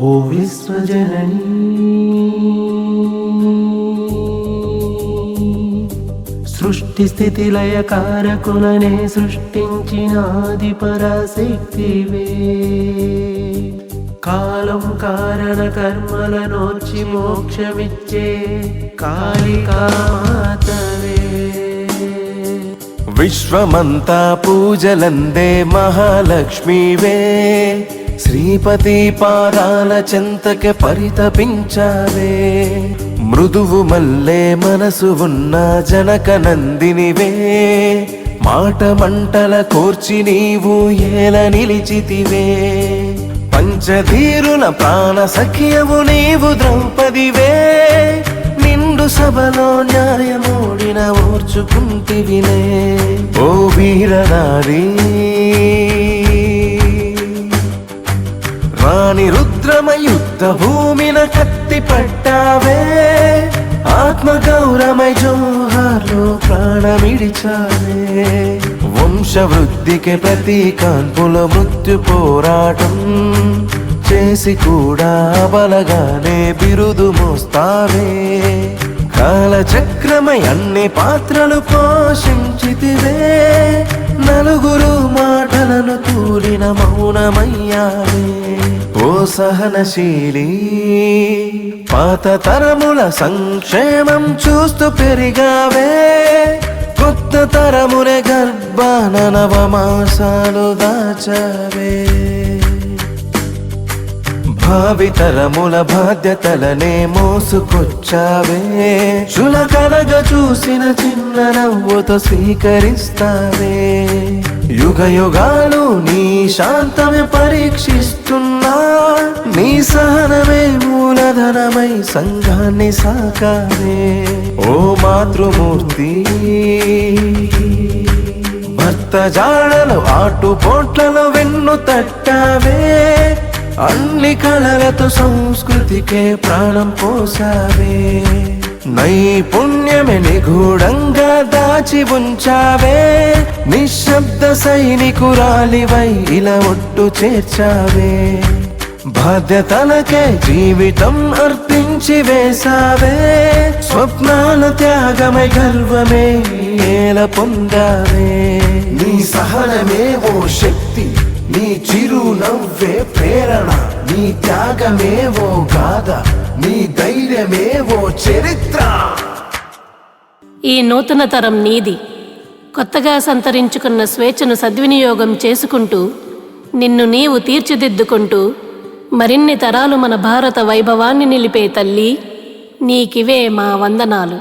ఓ విశ్వజననీ సృష్టి స్థితి లయ కారకులనే సృష్టించినాది పరాశక్తివే కాలం కారణ కర్మల నోచి మోక్షమిచ్చే కాళికామాతవే విశ్వమంతా పూజలందే మహాలక్ష్మీవే శ్రీపతి పాదాల చెంతకే పరితపించావే మృదువు మల్లే మనసు ఉన్న జనక నందినివే మాట మంటల కోర్చి నీవు ఏల నిలిచితివే పంచధీరుల ప్రాణ సఖ్యము నీవు ద్రౌపదివే నిండు సభలో న్యాయమోడిన ఓర్చుకుంటివిలే ఓ వీరనారీ రాణి రుద్రమయుద్ధ భూమిన కత్తి పట్టావే ఆత్మగౌరమై జోహార్లో ప్రాణమిడిచావే వంశవృద్ధికి ప్రతి కాన్పుల మృత్యు పోరాటం చేసి కూడా బలగానే బిరుదు మోస్తావే కాలచక్రమై అన్ని పాత్రలు పోషించితివే నలుగురు మాటలను తూలిన మౌనమయ్యావే ఓ సహనశీలి పాత తరముల సంక్షేమం చూస్తూ పెరిగావే కొత్త తరమునే గర్భాన నవమాసాలు దాచావే భావితరముల బాధ్యతలనే మోసుకొచ్చావే చులకనగా చూసిన చిన్న నవ్వుతో స్వీకరిస్తావే యుగ యుగాలు నీ శాంతమే పరీక్షిస్తున్నా నీ సహనమే మూలధనమై సంఘాన్ని సాకావే ఓ మాతృమూర్తి భర్త జాడలు ఆటుపోట్లలో వెన్ను తట్టావే అన్ని కళలతో సంస్కృతికే ప్రాణం పోసావే నైపుణ్యమే నిగూఢంగా దాచి ఉంచావే నిశ్శబ్ద సైనికురాలివై ఇలా ఒట్టు చేర్చావే బాధ్యతలకే జీవితం అర్పించి వేసావే స్వప్నాల త్యాగమై గర్వమే ఏల పొందావే నీ సహనమే ఓ శక్తి నీ చిరునవ్వే ప్రేరణ నీ త్యాగమే ఓ గాథ నీ ధైర్యమే ఓ చరిత్ర ఈ నూతన తరం నీది కొత్తగా సంతరించుకున్న స్వేచ్ఛను సద్వినియోగం చేసుకుంటూ నిన్ను నీవు తీర్చిదిద్దుకుంటూ మరిన్ని తరాలు మన భారత వైభవాన్ని నిలిపే తల్లి నీకివే మా వందనాలు.